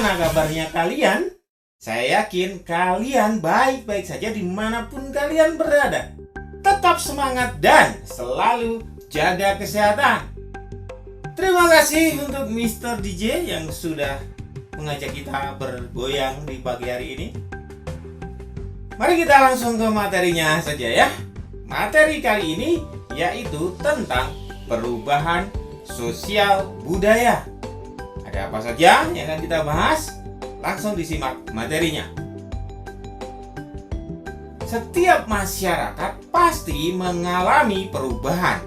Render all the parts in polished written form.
Bagaimana kabarnya kalian? Saya yakin kalian baik-baik saja dimanapun kalian berada. Tetap semangat dan selalu jaga kesehatan. Terima kasih untuk Mr. DJ yang sudah mengajak kita bergoyang di pagi hari ini. Mari kita langsung ke materinya saja ya. Materi kali ini yaitu tentang perubahan sosial budaya. Ada apa saja yang akan kita bahas? Langsung disimak materinya. Setiap masyarakat pasti mengalami perubahan.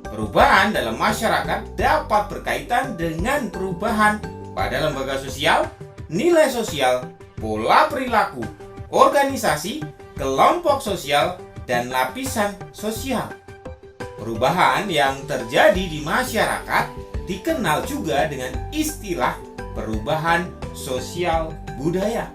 Perubahan dalam masyarakat dapat berkaitan dengan perubahan pada lembaga sosial, nilai sosial, pola perilaku, organisasi, kelompok sosial, dan lapisan sosial. Perubahan yang terjadi di masyarakat dikenal juga dengan istilah perubahan sosial budaya.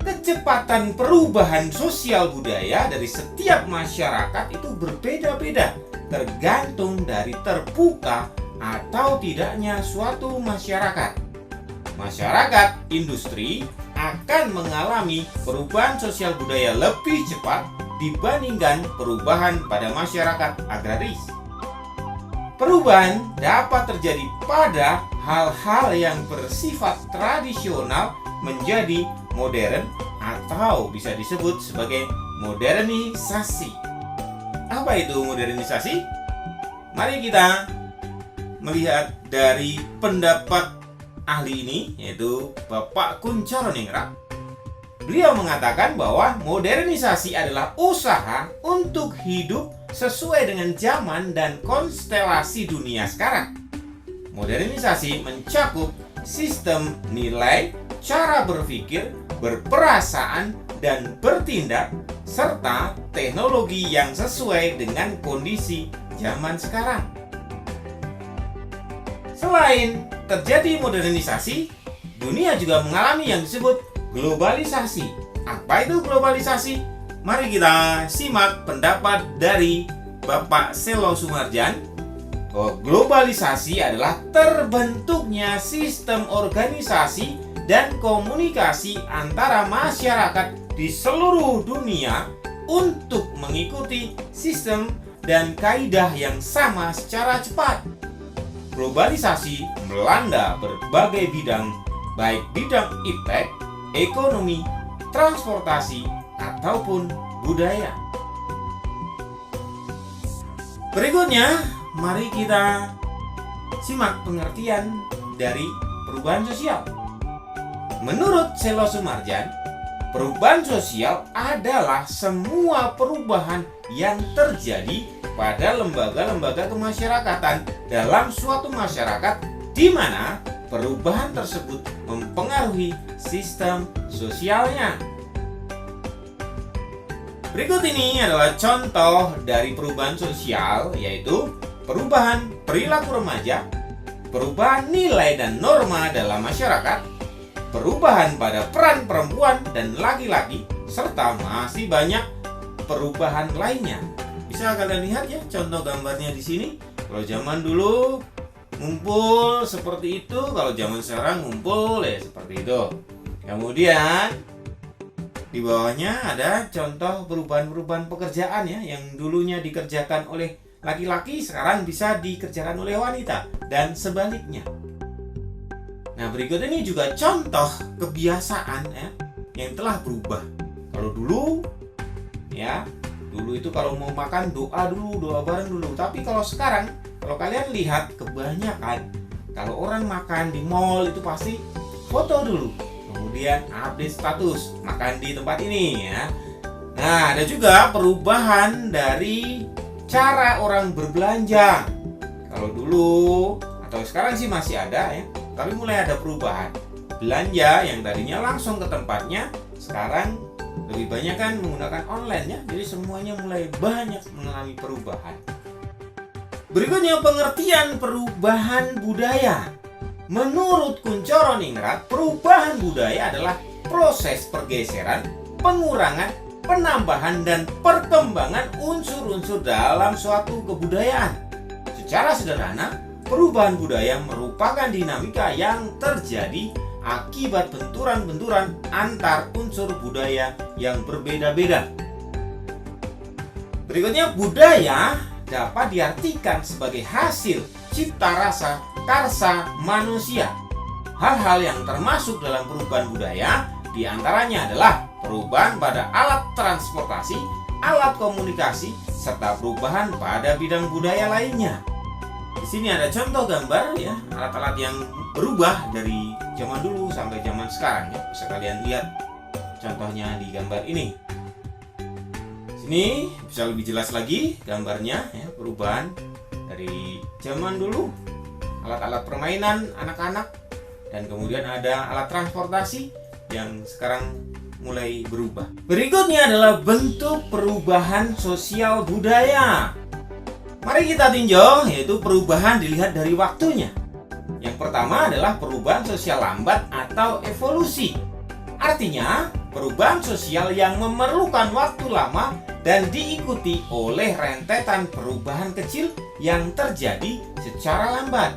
Kecepatan perubahan sosial budaya dari setiap masyarakat itu berbeda-beda, tergantung dari terbuka atau tidaknya suatu masyarakat. Masyarakat industri akan mengalami perubahan sosial budaya lebih cepat dibandingkan perubahan pada masyarakat agraris. Perubahan dapat terjadi pada hal-hal yang bersifat tradisional menjadi modern atau bisa disebut sebagai modernisasi. Apa itu modernisasi? Mari kita melihat dari pendapat ahli ini, yaitu Bapak Kuncharoningrat. Beliau mengatakan bahwa modernisasi adalah usaha untuk hidup sesuai dengan zaman dan konstelasi dunia sekarang. Modernisasi mencakup sistem nilai, cara berpikir, berperasaan, dan bertindak, serta teknologi yang sesuai dengan kondisi zaman sekarang. Selain terjadi modernisasi, dunia juga mengalami yang disebut globalisasi. Apa itu globalisasi? Mari kita simak pendapat dari Bapak Selo Sumarjan bahwa globalisasi adalah terbentuknya sistem organisasi dan komunikasi antara masyarakat di seluruh dunia untuk mengikuti sistem dan kaidah yang sama secara cepat. Globalisasi melanda berbagai bidang, baik bidang iptek, ekonomi, transportasi, ataupun budaya. Berikutnya, mari kita simak pengertian dari perubahan sosial. Menurut Selo Sumarjan, perubahan sosial adalah semua perubahan yang terjadi pada lembaga-lembaga kemasyarakatan dalam suatu masyarakat di mana perubahan tersebut mempengaruhi sistem sosialnya. Berikut ini adalah contoh dari perubahan sosial, yaitu perubahan perilaku remaja, perubahan nilai dan norma dalam masyarakat, perubahan pada peran perempuan dan laki-laki, serta masih banyak perubahan lainnya. Bisa kalian lihat ya contoh gambarnya di sini. Kalau zaman dulu ngumpul seperti itu, kalau zaman sekarang ngumpul ya seperti itu. Kemudian di bawahnya ada contoh perubahan-perubahan pekerjaan ya, yang dulunya dikerjakan oleh laki-laki sekarang bisa dikerjakan oleh wanita dan sebaliknya. Nah, berikut ini juga contoh kebiasaan ya yang telah berubah. Kalau dulu ya, dulu itu kalau mau makan doa bareng dulu. Tapi kalau sekarang, kalau kalian lihat kebanyakan kalau orang makan di mall itu pasti foto dulu. Kemudian update status makan di tempat ini ya. Nah, ada juga perubahan dari cara orang berbelanja. Kalau dulu atau sekarang sih masih ada ya, tapi mulai ada perubahan. Belanja yang tadinya langsung ke tempatnya, sekarang lebih banyak kan menggunakan online ya. Jadi semuanya mulai banyak mengalami perubahan. Berikutnya pengertian perubahan budaya. Menurut Kuncharoningrat, perubahan budaya adalah proses pergeseran, pengurangan, penambahan, dan perkembangan unsur-unsur dalam suatu kebudayaan. Secara sederhana, perubahan budaya merupakan dinamika yang terjadi akibat benturan-benturan antar unsur budaya yang berbeda-beda. Berikutnya, budaya dapat diartikan sebagai hasil cipta rasa karsa manusia. Hal-hal yang termasuk dalam perubahan budaya diantaranya adalah perubahan pada alat transportasi, alat komunikasi, serta perubahan pada bidang budaya lainnya. Di sini ada contoh gambar ya, alat-alat yang berubah dari zaman dulu sampai zaman sekarang ya. Bisa kalian lihat contohnya di gambar ini. Sini bisa lebih jelas lagi gambarnya ya, perubahan dari zaman dulu, alat-alat permainan anak-anak, dan kemudian ada alat transportasi yang sekarang mulai berubah. Berikutnya adalah bentuk perubahan sosial budaya. Mari kita tinjau, yaitu perubahan dilihat dari waktunya. Yang pertama adalah perubahan sosial lambat atau evolusi. Artinya, perubahan sosial yang memerlukan waktu lama dan diikuti oleh rentetan perubahan kecil yang terjadi secara lambat.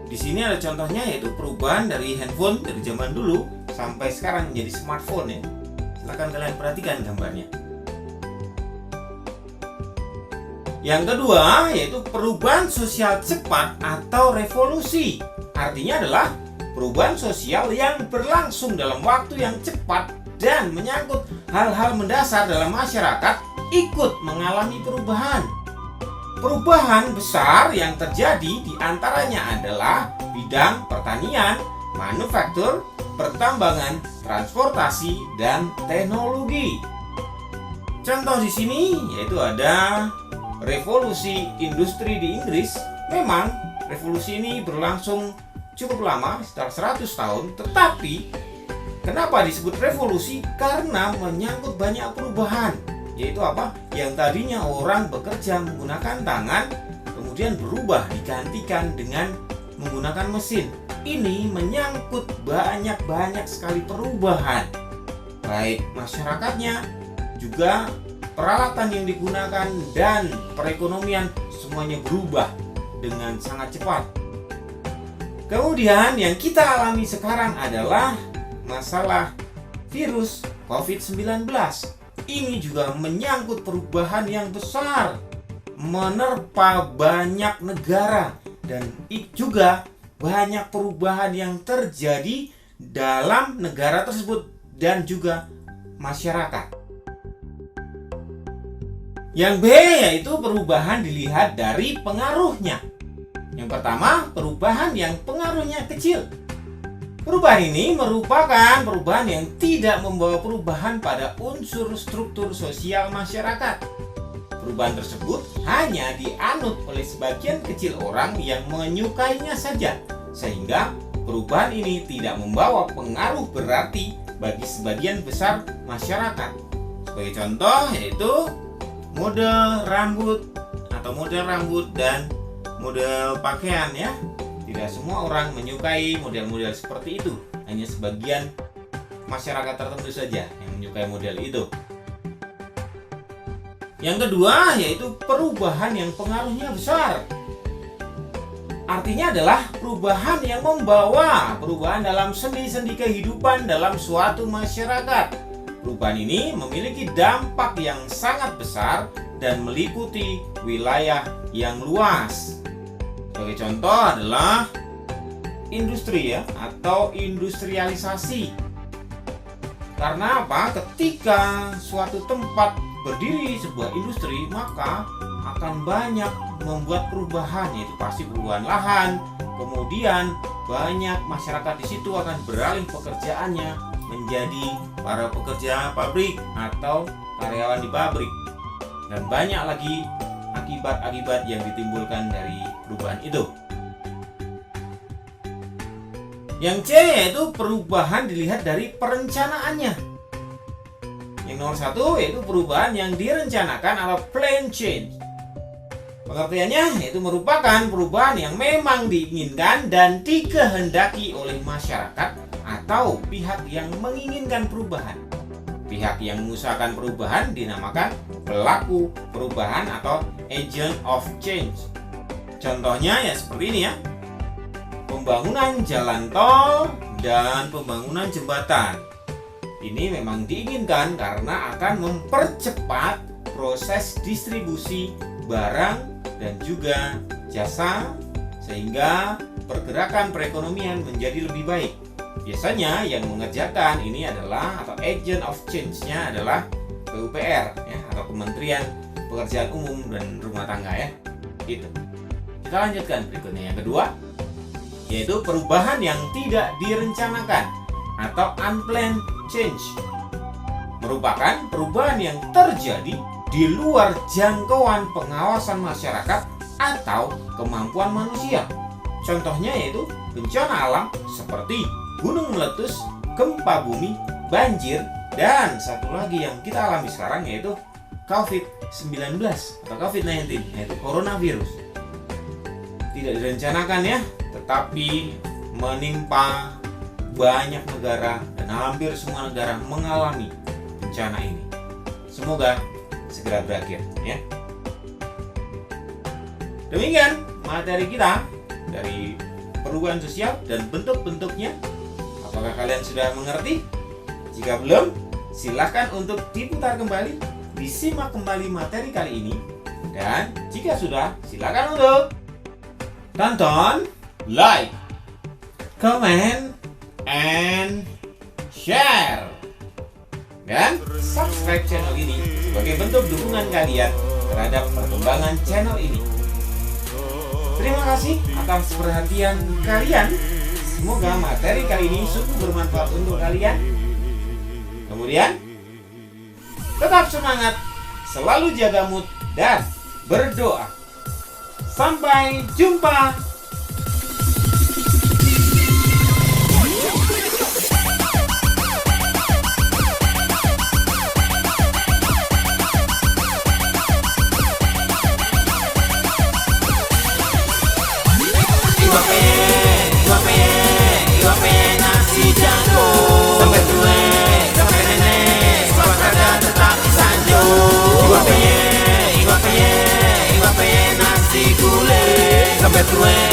Di sini ada contohnya, yaitu perubahan dari handphone dari zaman dulu sampai sekarang menjadi smartphone ya. Silahkan kalian perhatikan gambarnya. Yang kedua, yaitu perubahan sosial cepat atau revolusi. Artinya adalah perubahan sosial yang berlangsung dalam waktu yang cepat dan menyangkut hal-hal mendasar dalam masyarakat ikut mengalami perubahan. Perubahan besar yang terjadi diantaranya adalah bidang pertanian, manufaktur, pertambangan, transportasi, dan teknologi. Contoh di sini yaitu ada revolusi industri di Inggris. Memang revolusi ini berlangsung cukup lama, sekitar 100 tahun, tetapi kenapa disebut revolusi? Karena menyangkut banyak perubahan. Yaitu apa? Yang tadinya orang bekerja menggunakan tangan, kemudian berubah digantikan dengan menggunakan mesin. Ini menyangkut banyak sekali perubahan, baik masyarakatnya, juga peralatan yang digunakan, dan perekonomian semuanya berubah dengan sangat cepat. Kemudian yang kita alami sekarang adalah masalah virus COVID-19. Ini juga menyangkut perubahan yang besar, menerpa banyak negara, dan juga banyak perubahan yang terjadi dalam negara tersebut dan juga masyarakat. Yang B yaitu perubahan dilihat dari pengaruhnya. Yang pertama, perubahan yang pengaruhnya kecil. Perubahan ini merupakan perubahan yang tidak membawa perubahan pada unsur struktur sosial masyarakat. Perubahan tersebut hanya dianut oleh sebagian kecil orang yang menyukainya saja, sehingga perubahan ini tidak membawa pengaruh berarti bagi sebagian besar masyarakat. Sebagai contoh yaitu model rambut atau model rambut dan model pakaian ya. Tidak semua orang menyukai model-model seperti itu, hanya sebagian masyarakat tertentu saja yang menyukai model itu. Yang kedua yaitu perubahan yang pengaruhnya besar. Artinya adalah perubahan yang membawa perubahan dalam sendi-sendi kehidupan dalam suatu masyarakat. Perubahan ini memiliki dampak yang sangat besar dan meliputi wilayah yang luas. Sebagai contoh adalah industri ya, atau industrialisasi. Karena apa? Ketika suatu tempat berdiri sebuah industri, maka akan banyak membuat perubahan, yaitu pasti perubahan lahan. Kemudian banyak masyarakat di situ akan beralih pekerjaannya menjadi para pekerja pabrik atau karyawan di pabrik. Dan banyak lagi akibat-akibat yang ditimbulkan dari perubahan itu. Yang C yaitu perubahan dilihat dari perencanaannya. Yang nomor 1 yaitu perubahan yang direncanakan atau plan change. Pengertiannya yaitu merupakan perubahan yang memang diinginkan dan dikehendaki oleh masyarakat atau pihak yang menginginkan perubahan. Pihak yang mengusahakan perubahan dinamakan pelaku perubahan atau agent of change. Contohnya ya seperti ini ya. Pembangunan jalan tol dan pembangunan jembatan. Ini memang diinginkan karena akan mempercepat proses distribusi barang dan juga jasa, sehingga pergerakan perekonomian menjadi lebih baik. Biasanya yang mengerjakan ini adalah, atau agent of change-nya adalah PUPR ya, atau Kementerian Pekerjaan Umum dan Rumah Tangga ya. Itu. Kita lanjutkan berikutnya, yang kedua, yaitu perubahan yang tidak direncanakan atau unplanned change. Merupakan perubahan yang terjadi di luar jangkauan pengawasan masyarakat atau kemampuan manusia. Contohnya yaitu bencana alam seperti gunung meletus, gempa bumi, banjir, dan satu lagi yang kita alami sekarang yaitu COVID-19 atau COVID-19, yaitu coronavirus. Tidak direncanakan ya, tetapi menimpa banyak negara dan hampir semua negara mengalami bencana ini. Semoga segera berakhir ya. Demikian materi kita dari perubahan sosial dan bentuk-bentuknya. Apakah kalian sudah mengerti? Jika belum, silakan untuk diputar kembali, disimak kembali materi kali ini. Dan jika sudah, silakan untuk tonton, like, comment, and share. Dan subscribe channel ini sebagai bentuk dukungan kalian terhadap perkembangan channel ini. Terima kasih atas perhatian kalian. Semoga materi kali ini sungguh bermanfaat untuk kalian. Kemudian, tetap semangat, selalu jaga mood, dan berdoa. Sampai jumpa. Sampai tua